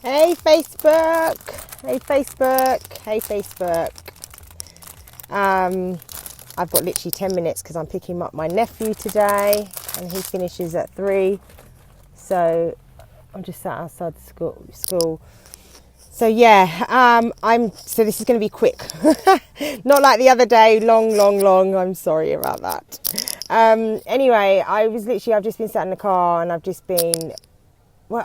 Hey Facebook, hey Facebook, hey Facebook. I've got literally 10 minutes because I'm picking up my nephew today and he finishes at 3. So I'm just sat outside the school. So yeah, so this is going to be quick. Not like the other day, long. I'm sorry about that. Anyway, I've just been sat in the car and I've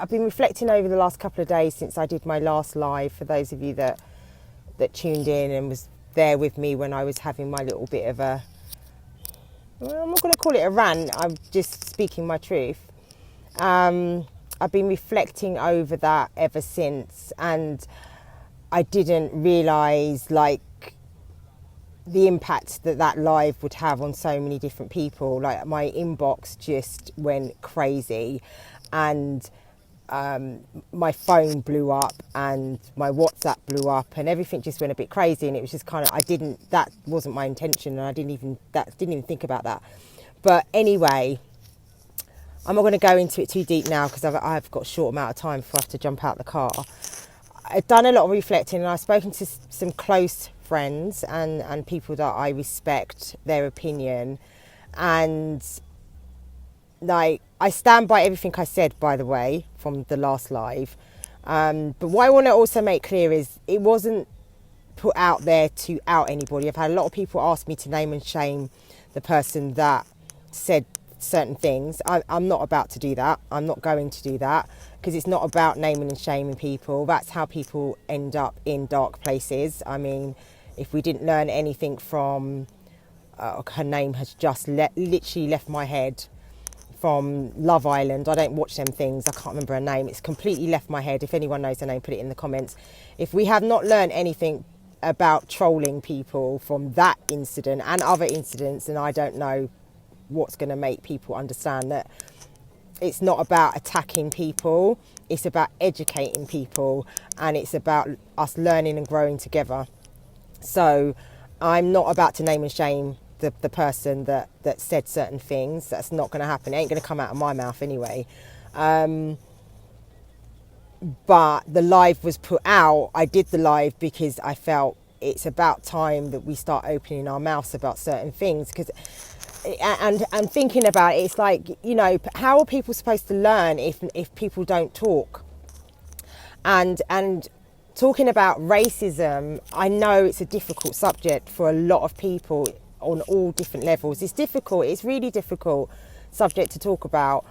been reflecting over the last couple of days since I did my last live, for those of you that tuned in and was there with me when I was having my little bit of I'm not going to call it a rant, I'm just speaking my truth. I've been reflecting over that ever since, and I didn't realise the impact that live would have on so many different people. Like, my inbox just went crazy, and my phone blew up and my WhatsApp blew up and everything just went a bit crazy, and it was just kind of, that wasn't my intention, and I didn't even think about that. But anyway, I'm not going to go into it too deep now because I've got a short amount of time before I have to jump out the car. I've done a lot of reflecting, and I've spoken to some close friends and people that I respect their opinion, and I stand by everything I said, by the way, from the last live. But what I want to also make clear is it wasn't put out there to out anybody. I've had a lot of people ask me to name and shame the person that said certain things. I'm not about to do that. I'm not going to do that, because it's not about naming and shaming people. That's how people end up in dark places. I mean, if we didn't learn anything from her name has just literally left my head, from Love Island. I don't watch them things. I can't remember her name. It's completely left my head. If anyone knows her name, put it in the comments. If we have not learned anything about trolling people from that incident and other incidents, then I don't know what's going to make people understand that it's not about attacking people. It's about educating people, and it's about us learning and growing together. So I'm not about to name and shame the person that said certain things. That's not going to happen. It ain't going to come out of my mouth anyway. But the live was put out. I did the live because I felt it's about time that we start opening our mouths about certain things. And thinking about it, it's like, how are people supposed to learn if people don't talk? And talking about racism, I know it's a difficult subject for a lot of people on all different levels. It's difficult. It's really difficult subject to talk about.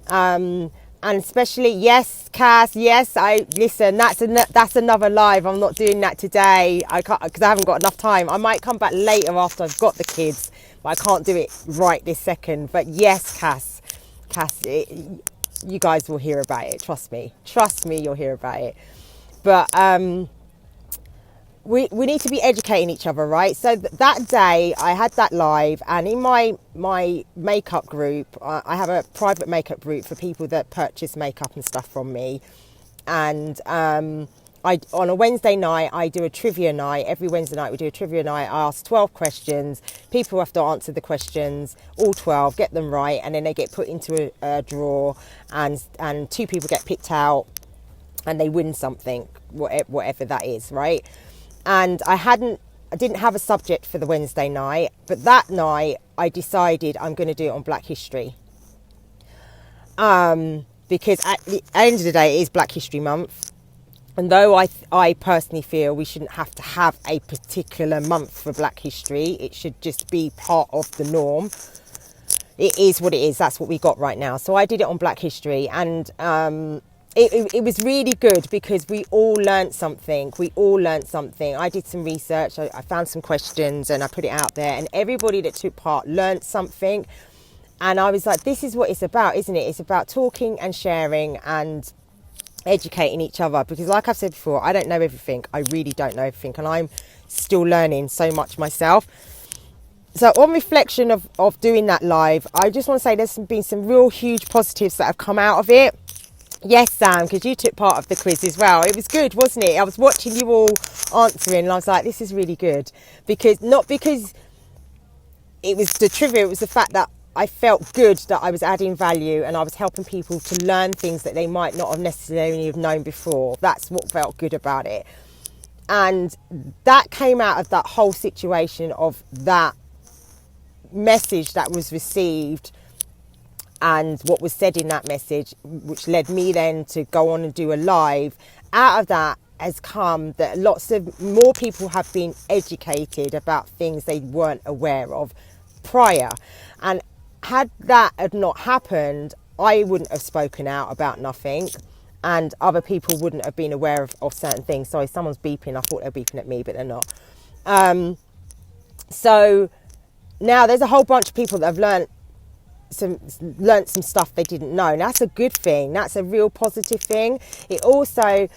And especially, yes, Cass, yes, listen, that's another live. I'm not doing that today. I can't, because I haven't got enough time. I might come back later after I've got the kids, but I can't do it right this second. But yes, Cass, you guys will hear about it. Trust me, you'll hear about it. But we need to be educating each other, right? So that day I had that live, and in my makeup group, I have a private makeup group for people that purchase makeup and stuff from me. And on a Wednesday night, I do a trivia night. Every Wednesday night we do a trivia night. I ask 12 questions. People have to answer the questions, all 12, get them right, and then they get put into a draw, and 2 people get picked out, and they win something, whatever that is, right? And I didn't have a subject for the Wednesday night, but that night I decided I'm going to do it on Black History. Because at the end of the day, it is Black History Month. And though I personally feel we shouldn't have to have a particular month for Black History, it should just be part of the norm. It is what it is. That's what we got right now. So I did it on Black History, and it was really good because we all learnt something. I did some research. I found some questions and I put it out there, and everybody that took part learnt something. And I was like, this is what it's about, isn't it? It's about talking and sharing and educating each other, because like I've said before, I don't know everything. I really don't know everything, and I'm still learning so much myself. So on reflection of doing that live, I just want to say there's been some real huge positives that have come out of it. Yes, Sam, because you took part of the quiz as well. It was good, wasn't it? I was watching you all answering, and I was like, this is really good. Not because it was the trivia, it was the fact that I felt good that I was adding value and I was helping people to learn things that they might not have necessarily have known before. That's what felt good about it. And that came out of that whole situation of that message that was received and what was said in that message, which led me then to go on and do a live. Out of that has come that lots of more people have been educated about things they weren't aware of prior. And had that had not happened, I wouldn't have spoken out about nothing, and other people wouldn't have been aware of certain things. Sorry, someone's beeping. I thought they were beeping at me, but they're not. So now there's a whole bunch of people that have learnt some stuff they didn't know. And that's a good thing. That's a real positive thing. It also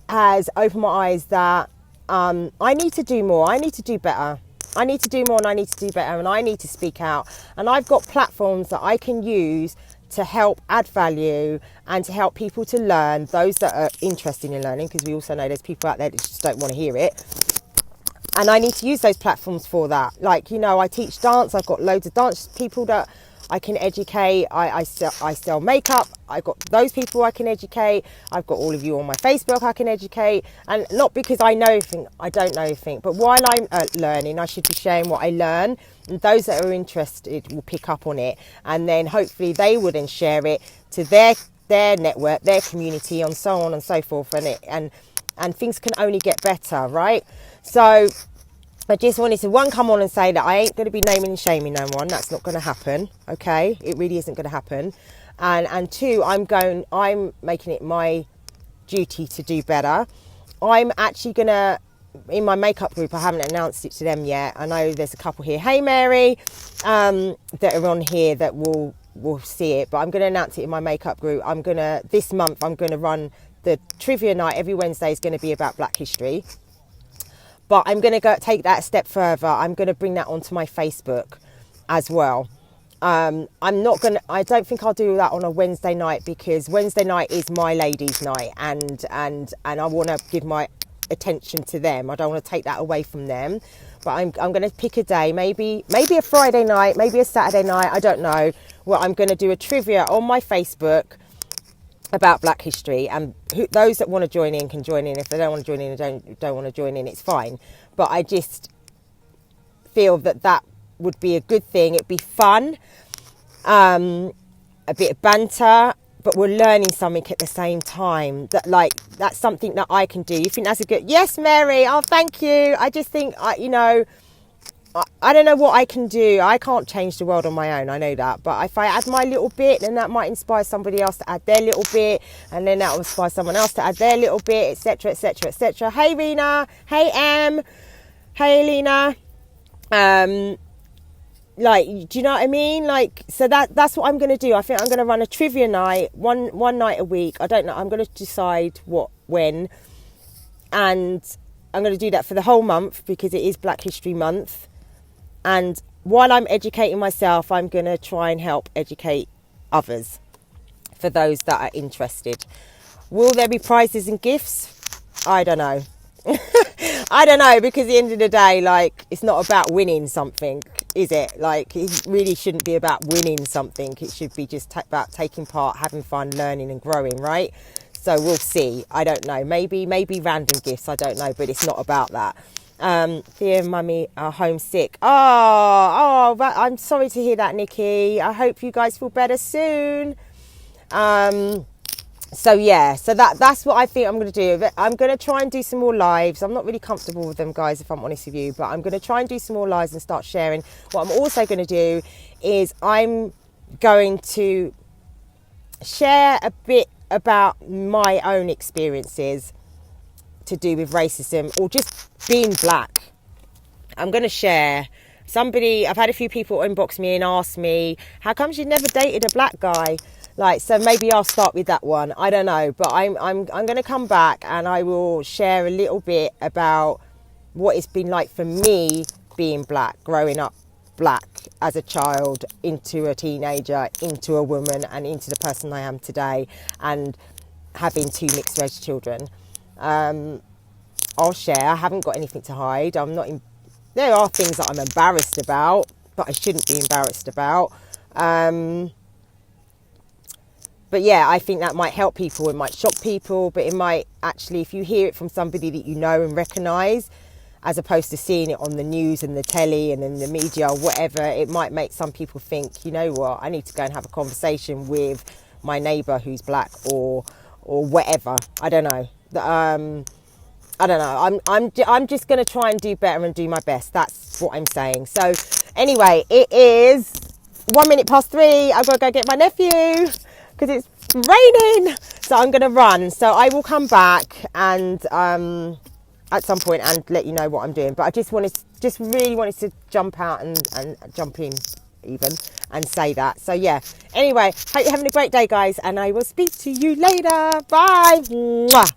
has opened my eyes that I need to do more. I need to do better. I need to do more and I need to do better and I need to speak out. And I've got platforms that I can use to help add value and to help people to learn, those that are interested in learning, because we also know there's people out there that just don't want to hear it. And I need to use those platforms for that. Like, you know, I teach dance. I've got loads of dance people that I can educate. I sell makeup. I've got those people I can educate. I've got all of you on my Facebook I can educate. And not because I know everything, I don't know everything. But while I'm learning, I should be sharing what I learn. And those that are interested will pick up on it. And then hopefully they will then share it to their network, their community, and so on and so forth. And things can only get better, right? So I just wanted to, come on and say that I ain't going to be naming and shaming no one. That's not going to happen, okay? It really isn't going to happen. And two, I'm making it my duty to do better. I'm actually going to, in my makeup group, I haven't announced it to them yet. I know there's a couple here, hey Mary, that are on here that will see it. But I'm going to announce it in my makeup group. This month, I'm going to run the trivia night. Every Wednesday is going to be about Black history. But I'm going to take that a step further. I'm going to bring that onto my Facebook as well. I don't think I'll do that on a Wednesday night, because Wednesday night is my ladies' night, and I want to give my attention to them. I don't want to take that away from them. But I'm going to pick a day, maybe a Friday night, maybe a Saturday night, I don't know. Well, I'm going to do a trivia on my Facebook about Black history, and those that want to join in can join in. If they don't want to join in and don't want to join in, it's fine. But I just feel that would be a good thing. It'd be fun, a bit of banter, but we're learning something at the same time. That's something that I can do. You think that's a good? Yes, Mary. Oh, thank you. I just think I don't know what I can do. I can't change the world on my own. I know that. But if I add my little bit, then that might inspire somebody else to add their little bit. And then that will inspire someone else to add their little bit, etc., etc., etc. Hey, Rena. Hey, Em. Hey, Alina. Do you know what I mean? So that's what I'm going to do. I think I'm going to run a trivia night, one night a week. I don't know. I'm going to decide when. And I'm going to do that for the whole month, because it is Black History Month. And while I'm educating myself, I'm going to try and help educate others, for those that are interested. Will there be prizes and gifts? I don't know. I don't know, because at the end of the day, it's not about winning something, is it? It really shouldn't be about winning something. It should be just about taking part, having fun, learning and growing, right? So we'll see. I don't know. Maybe random gifts. I don't know, but it's not about that. Dear mummy are homesick. I'm sorry to hear that, Nikki. I hope you guys feel better soon. So that's what I think I'm going to do. I'm going to try and do some more lives. I'm not really comfortable with them, guys, if I'm honest with you, but I'm going to try and do some more lives and start sharing. What I'm also going to do is I'm going to share a bit about my own experiences to do with racism, or just being black. I'm going to share. I've had a few people inbox me and ask me, how come you never dated a black guy? So maybe I'll start with that one. I don't know, but I'm going to come back and I will share a little bit about what it's been like for me being black, growing up black as a child, into a teenager, into a woman, and into the person I am today, and having 2 mixed race children. I'll share. I haven't got anything to hide. There are things that I'm embarrassed about, but I shouldn't be embarrassed about. But yeah, I think that might help people. It might shock people, but it might actually, if you hear it from somebody that you know and recognise, as opposed to seeing it on the news and the telly and in the media or whatever, it might make some people think, you know what, I need to go and have a conversation with my neighbour who's black or whatever. I don't know. I don't know. I'm just going to try and do better and do my best. That's what I'm saying. So anyway, it is 3:01. I've got to go get my nephew because it's raining. So I'm going to run. So I will come back and at some point and let you know what I'm doing. But I just really wanted to jump out and jump in even and say that. So yeah. Anyway, hope you're having a great day, guys, and I will speak to you later. Bye. Mwah.